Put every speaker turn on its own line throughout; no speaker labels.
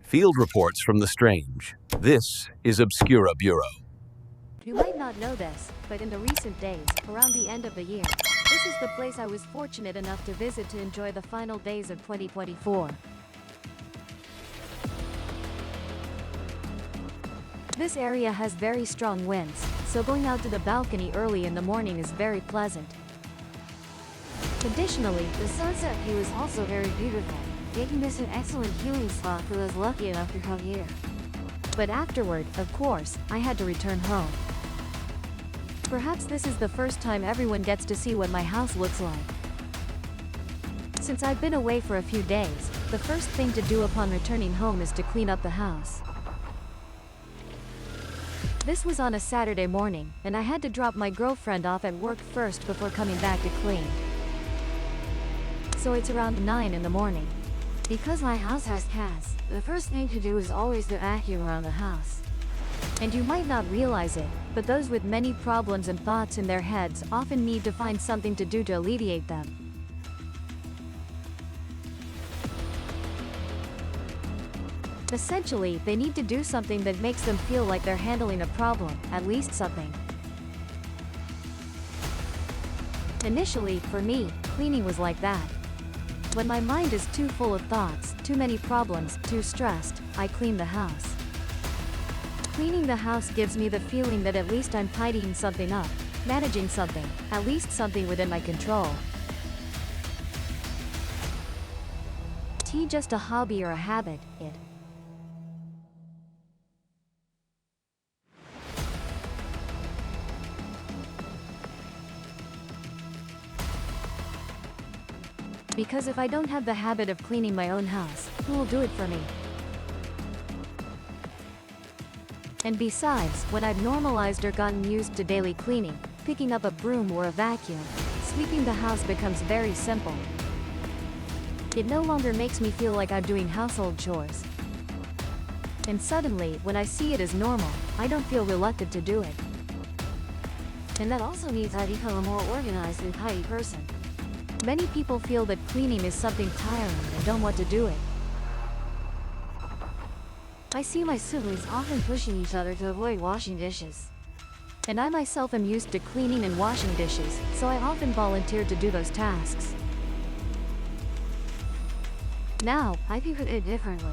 Field reports from the strange. This is Obscura Bureau.
You might not know this, but in the recent days, around the end of the year, this is the place I was fortunate enough to visit to enjoy the final days of 2024. This area has very strong winds, so going out to the balcony early in the morning is very pleasant. Additionally, the sunset view is also very beautiful, making this an excellent healing spot for those lucky enough to come here. But afterward, of course, I had to return home. Perhaps this is the first time everyone gets to see what my house looks like. Since I've been away for a few days, the first thing to do upon returning home is to clean up the house. This was on a Saturday morning, and I had to drop my girlfriend off at work first before coming back to clean. So it's around 9 in the morning. Because my house has cats, the first thing to do is always to vacuum around the house. And you might not realize it, but those with many problems and thoughts in their heads often need to find something to do to alleviate them. Essentially, they need to do something that makes them feel like they're handling a problem, at least something. Initially, for me, cleaning was like that. When my mind is too full of thoughts, too many problems, too stressed, I clean the house. Cleaning the house gives me the feeling that at least I'm tidying something up, managing something, at least something within my control. Tea just a hobby or a habit, it. Because if I don't have the habit of cleaning my own house, who will do it for me? And besides, when I've normalized or gotten used to daily cleaning, picking up a broom or a vacuum, sweeping the house becomes very simple. It no longer makes me feel like I'm doing household chores. And suddenly, when I see it as normal, I don't feel reluctant to do it. And that also means I become a more organized and tidy person. Many people feel that cleaning is something tiring and don't want to do it. I see my siblings often pushing each other to avoid washing dishes. And I myself am used to cleaning and washing dishes, so I often volunteer to do those tasks. Now, I view it differently.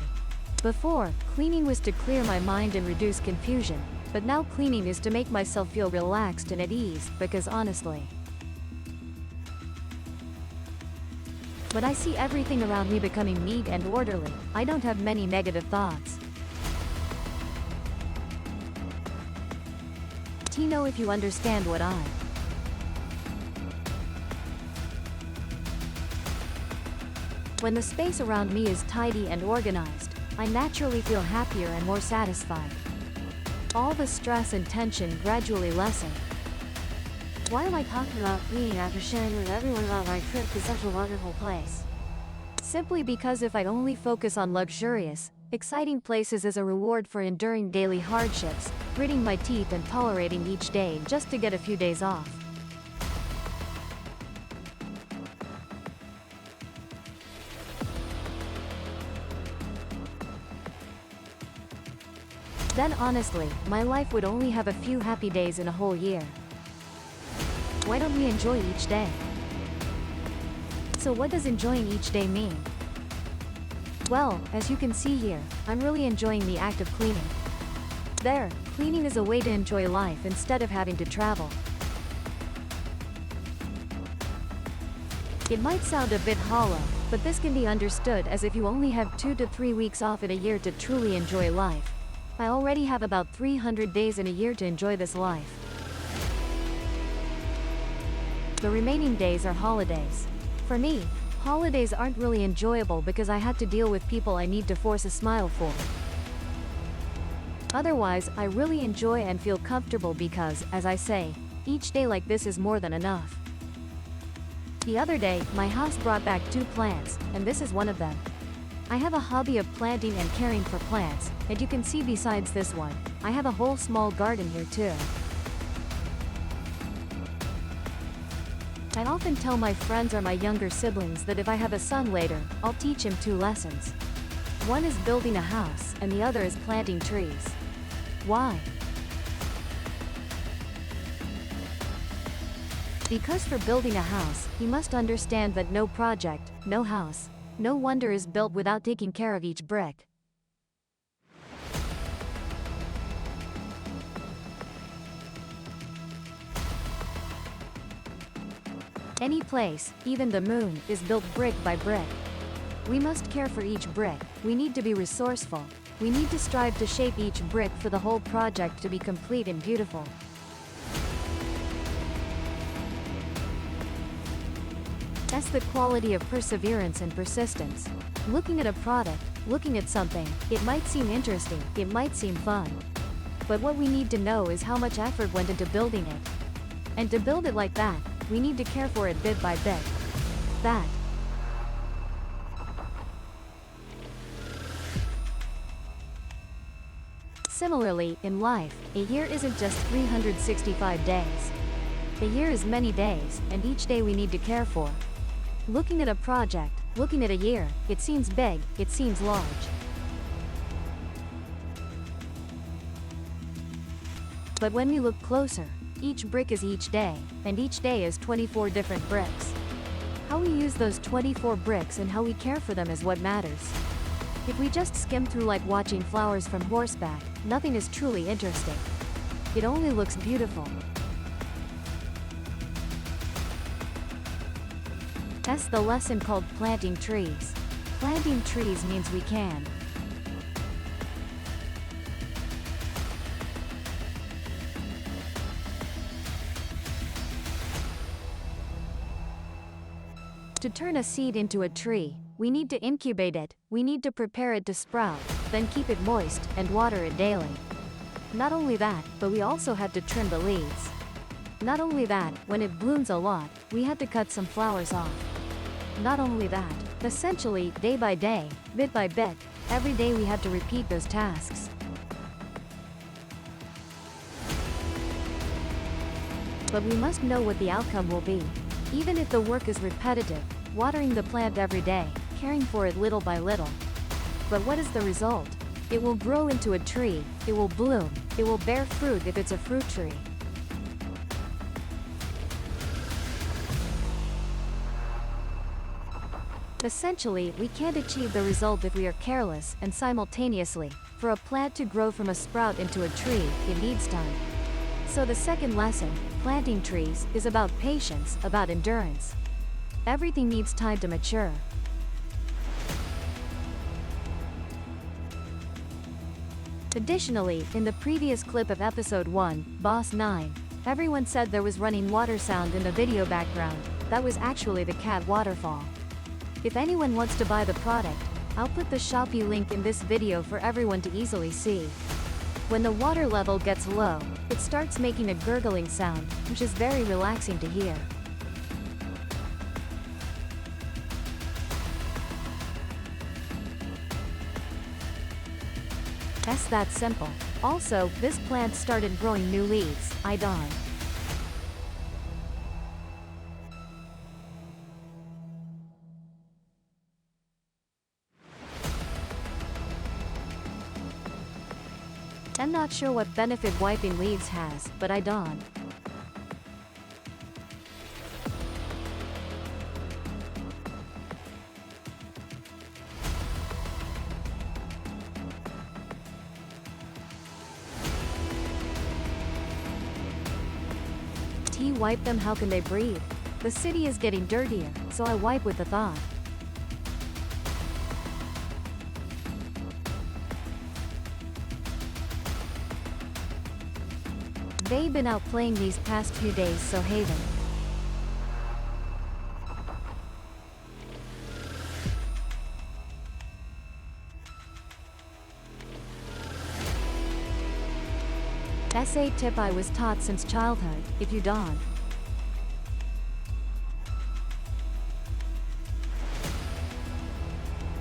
Before, cleaning was to clear my mind and reduce confusion, but now cleaning is to make myself feel relaxed and at ease, because honestly, when I see everything around me becoming neat and orderly, I don't have many negative thoughts. Tino, if you understand what I. When the space around me is tidy and organized, I naturally feel happier and more satisfied. All the stress and tension gradually lessen. Why am I talking about cleaning after sharing with everyone about my trip to such a wonderful place? Simply because if I only focus on luxurious, exciting places as a reward for enduring daily hardships, gritting my teeth and tolerating each day just to get a few days off. Then honestly, my life would only have a few happy days in a whole year. Why don't we enjoy each day? So what does enjoying each day mean? Well, as you can see here, I'm really enjoying the act of cleaning. There, cleaning is a way to enjoy life instead of having to travel. It might sound a bit hollow, but this can be understood as if you only have 2 to 3 weeks off in a year to truly enjoy life. I already have about 300 days in a year to enjoy this life. The remaining days are holidays. For me, holidays aren't really enjoyable because I had to deal with people I need to force a smile for. Otherwise, I really enjoy and feel comfortable because, as I say, each day like this is more than enough. The other day, my house brought back 2 plants, and this is one of them. I have a hobby of planting and caring for plants, and you can see besides this one, I have a whole small garden here too. I often tell my friends or my younger siblings that if I have a son later, I'll teach him 2 lessons. One is building a house, and the other is planting trees. Why? Because for building a house, you must understand that no project, no house, no wonder is built without taking care of each brick. Any place, even the moon, is built brick by brick. We must care for each brick, we need to be resourceful, we need to strive to shape each brick for the whole project to be complete and beautiful. That's the quality of perseverance and persistence. Looking at a product, looking at something, it might seem interesting, it might seem fun. But what we need to know is how much effort went into building it. And to build it like that, we need to care for it bit by bit. That. Similarly, in life, a year isn't just 365 days. A year is many days, and each day we need to care for. Looking at a project, looking at a year, it seems big, it seems large. But when we look closer, each brick is each day, and each day is 24 different bricks. How we use those 24 bricks and how we care for them is what matters. If we just skim through like watching flowers from horseback, nothing is truly interesting. It only looks beautiful. That's the lesson called planting trees. Planting trees means we can. To turn a seed into a tree, we need to incubate it, we need to prepare it to sprout, then keep it moist and water it daily. Not only that, but we also had to trim the leaves. Not only that, when it blooms a lot, we had to cut some flowers off. Not only that, essentially, day by day, bit by bit, every day we had to repeat those tasks. But we must know what the outcome will be. Even if the work is repetitive, watering the plant every day, caring for it little by little. But what is the result? It will grow into a tree, it will bloom, it will bear fruit if it's a fruit tree. Essentially, we can't achieve the result if we are careless, and simultaneously, for a plant to grow from a sprout into a tree, it needs time. So the second lesson, planting trees, is about patience, about endurance. Everything needs time to mature. Additionally, in the previous clip of episode 1, Boss 9, everyone said there was running water sound in the video background. That was actually the cat waterfall. If anyone wants to buy the product, I'll put the Shopee link in this video for everyone to easily see. When the water level gets low, it starts making a gurgling sound, which is very relaxing to hear. That's that simple. Also, this plant started growing new leaves, I dawn. I'm not sure what benefit wiping leaves has, but I dawn. Wipe them, how can they breathe? The city is getting dirtier, so I wipe with the thought. They've been out playing these past few days, so haven. Essay tip I was taught since childhood, if you dawn.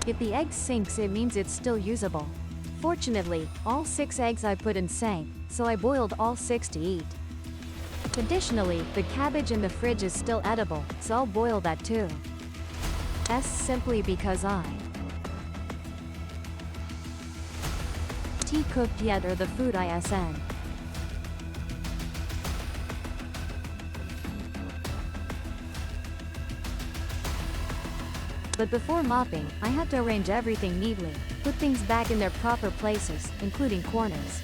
If the egg sinks, it means it's still usable. Fortunately, all 6 eggs I put in sank, so I boiled all 6 to eat. Additionally, the cabbage in the fridge is still edible, so I'll boil that too. Simply because I tea cooked yet or the food isn. But before mopping, I had to arrange everything neatly, put things back in their proper places, including corners.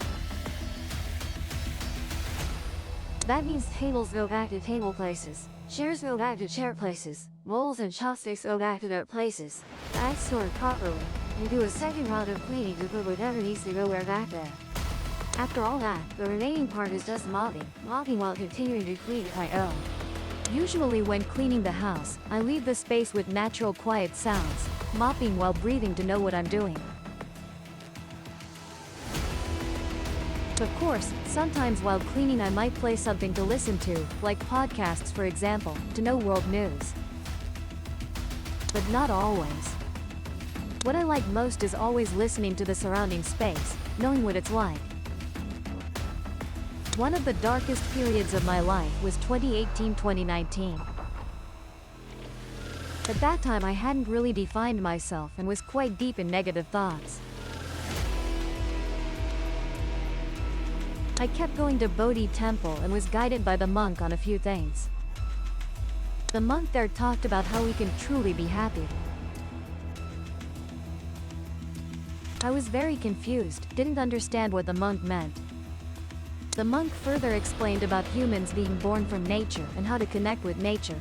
That means tables go back to table places, chairs go back to chair places, bowls and chopsticks go back to their places, bags stored properly, and do a second round of cleaning to put whatever needs to go where back there. After all that, the remaining part is just mopping while continuing to clean if I own. Usually when cleaning the house, I leave the space with natural quiet sounds, mopping while breathing to know what I'm doing. Of course, sometimes while cleaning I might play something to listen to, like podcasts for example, to know world news. But not always. What I like most is always listening to the surrounding space, knowing what it's like. One of the darkest periods of my life was 2018-2019. At that time I hadn't really defined myself and was quite deep in negative thoughts. I kept going to Bodhi Temple and was guided by the monk on a few things. The monk there talked about how we can truly be happy. I was very confused, didn't understand what the monk meant. The monk further explained about humans being born from nature and how to connect with nature.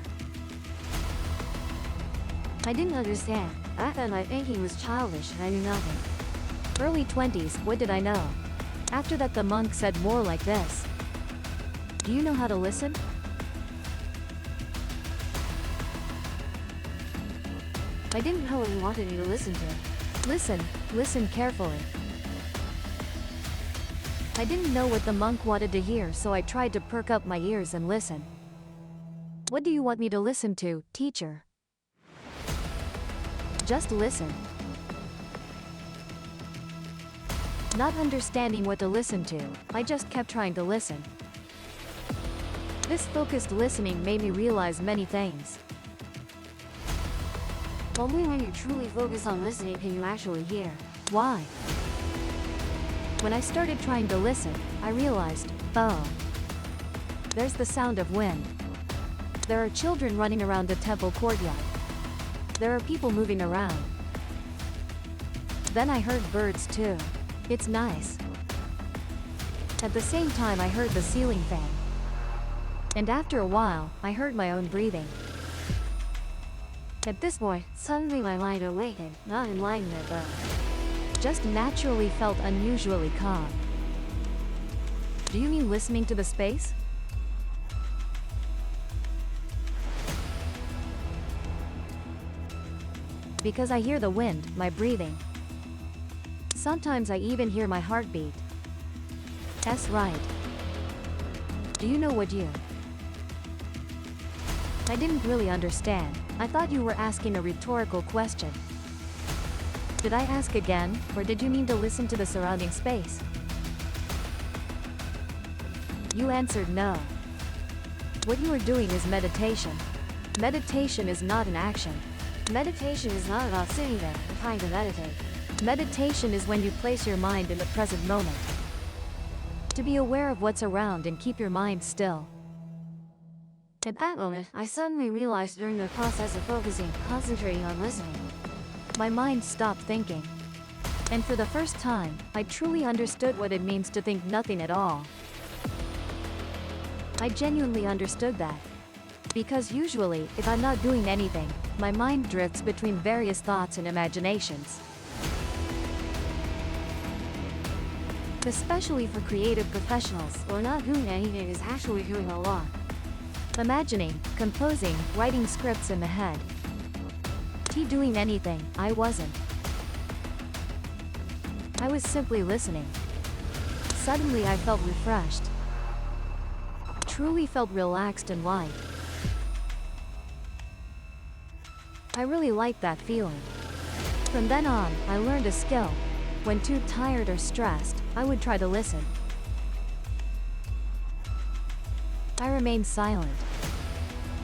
I didn't understand. Back then my thinking was childish and I knew nothing. Early 20s, what did I know? After that the monk said more like this. Do you know how to listen? I didn't know what he wanted me to listen to. Listen carefully. I didn't know what the monk wanted to hear, so I tried to perk up my ears and listen. What do you want me to listen to, teacher? Just listen. Not understanding what to listen to, I just kept trying to listen. This focused listening made me realize many things. Only when you truly focus on listening can you actually hear. Why? When I started trying to listen, I realized, oh, there's the sound of wind. There are children running around the temple courtyard. There are people moving around. Then I heard birds too. It's nice. At the same time I heard the ceiling fan. And after a while, I heard my own breathing. At this point, suddenly my mind awakened, not enlightenment though. Just naturally felt unusually calm. Do you mean listening to the space? Because I hear the wind, my breathing. Sometimes I even hear my heartbeat. That's right. Do you know what you? I didn't really understand. I thought you were asking a rhetorical question. Did I ask again, or did you mean to listen to the surrounding space? You answered no. What you are doing is meditation. Meditation is not an action. Meditation is not about sitting there and trying to meditate. Meditation is when you place your mind in the present moment. To be aware of what's around and keep your mind still. At that moment, I suddenly realized during the process of focusing, concentrating on listening, my mind stopped thinking. And for the first time, I truly understood what it means to think nothing at all. I genuinely understood that. Because usually, if I'm not doing anything, my mind drifts between various thoughts and imaginations. Especially for creative professionals, or not doing anything is actually doing a lot. Imagining, composing, writing scripts in the head. Doing anything, I wasn't. I was simply listening. Suddenly I felt refreshed. Truly felt relaxed and light. I really liked that feeling. From then on, I learned a skill. When too tired or stressed, I would try to listen. I remained silent.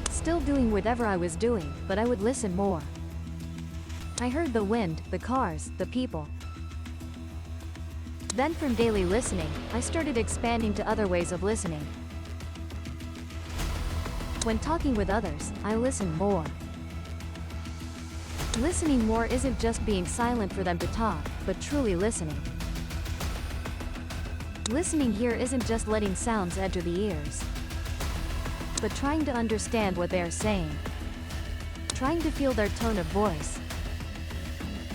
Still doing whatever I was doing, but I would listen more. I heard the wind, the cars, the people. Then from daily listening, I started expanding to other ways of listening. When talking with others, I listen more. Listening more isn't just being silent for them to talk, but truly listening. Listening here isn't just letting sounds enter the ears, but trying to understand what they are saying. Trying to feel their tone of voice.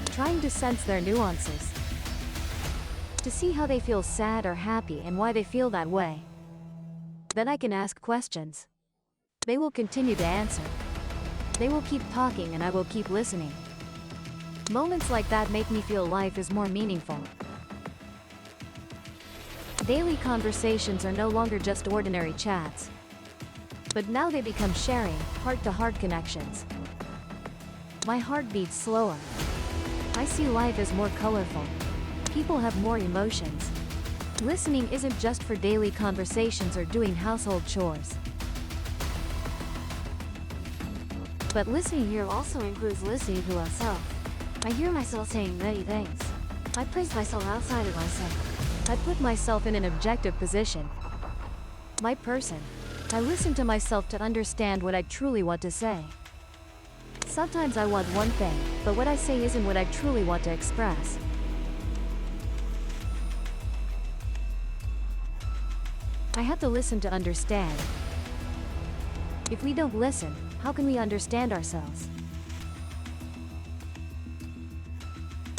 Trying to sense their nuances. To see how they feel sad or happy and why they feel that way. Then I can ask questions. They will continue to answer. They will keep talking and I will keep listening. Moments like that make me feel life is more meaningful. Daily conversations are no longer just ordinary chats, but now they become sharing, heart-to-heart connections. My heart beats slower. I see life as more colorful. People have more emotions. Listening isn't just for daily conversations or doing household chores. But listening here also includes listening to myself. I hear myself saying many things. I place myself outside of myself. I put myself in an objective position. My person. I listen to myself to understand what I truly want to say. Sometimes I want one thing, but what I say isn't what I truly want to express. I have to listen to understand. If we don't listen, how can we understand ourselves?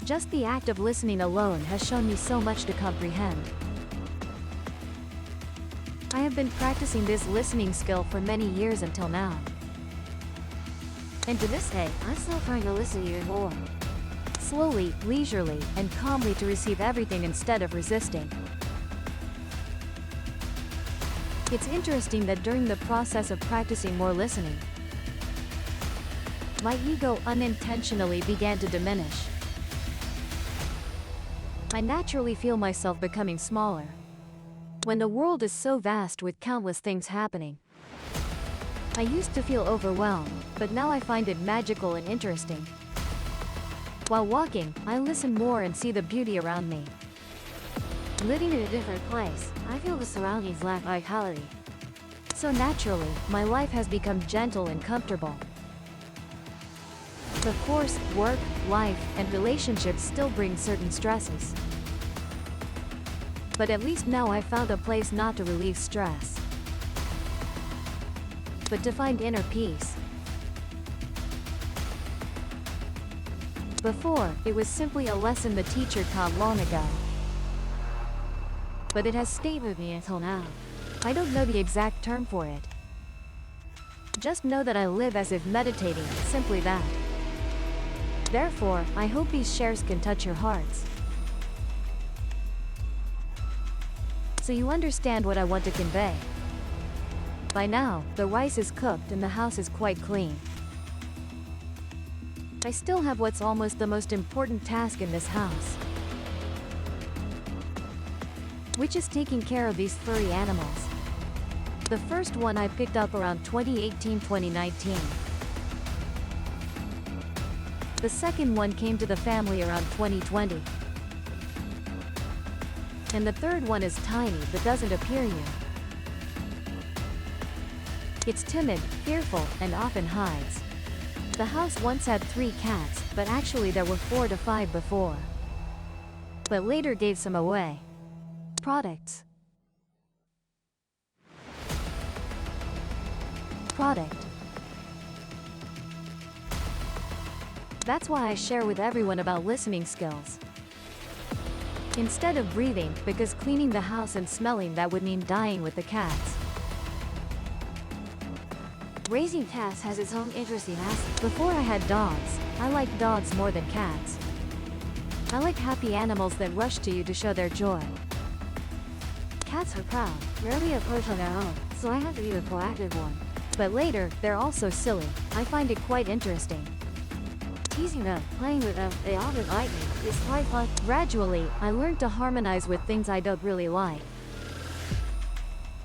Just the act of listening alone has shown me so much to comprehend. I have been practicing this listening skill for many years until now. And to this day, I'm still trying to listen even more. Slowly, leisurely, and calmly to receive everything instead of resisting. It's interesting that during the process of practicing more listening, my ego unintentionally began to diminish. I naturally feel myself becoming smaller. When the world is so vast with countless things happening, I used to feel overwhelmed, but now I find it magical and interesting. While walking, I listen more and see the beauty around me. Living in a different place, I feel the surroundings lack vitality. So naturally, my life has become gentle and comfortable. Of course, work, life, and relationships still bring certain stresses. But at least now I've found a place not to relieve stress, but to find inner peace. Before, it was simply a lesson the teacher taught long ago. But it has stayed with me until now. I don't know the exact term for it. Just know that I live as if meditating, simply that. Therefore, I hope these shares can touch your hearts, so you understand what I want to convey. By now, the rice is cooked and the house is quite clean. I still have what's almost the most important task in this house, which is taking care of these furry animals. The first one I picked up around 2018-2019. The second one came to the family around 2020. And the third one is tiny but doesn't appear here. It's timid, fearful, and often hides. The house once had 3 cats, but actually there were 4 to 5 before. But later gave some away. Product. That's why I share with everyone about listening skills. Instead of breathing, because cleaning the house and smelling that would mean dying with the cats. Raising cats has its own interesting aspects. Before I had dogs, I liked dogs more than cats. I like happy animals that rush to you to show their joy. Cats are proud, rarely approach on their own, so I have to be the proactive one. But later, they're also silly. I find it quite interesting. Teasing them, playing with them, they often bite me. It's quite fun. Gradually, I learned to harmonize with things I don't really like.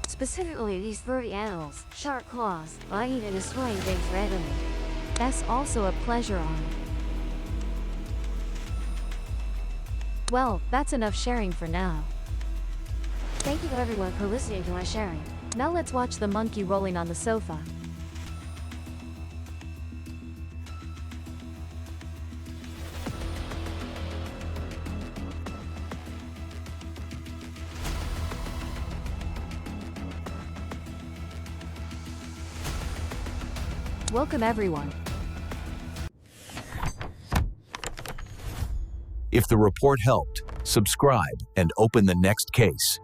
Specifically these furry animals, sharp claws, biting and destroying things randomly. That's also a pleasure on. Well, that's enough sharing for now.
Thank you everyone for listening to my sharing.
Now let's watch the monkey rolling on the sofa. Welcome everyone.
If the report helped, subscribe and open the next case.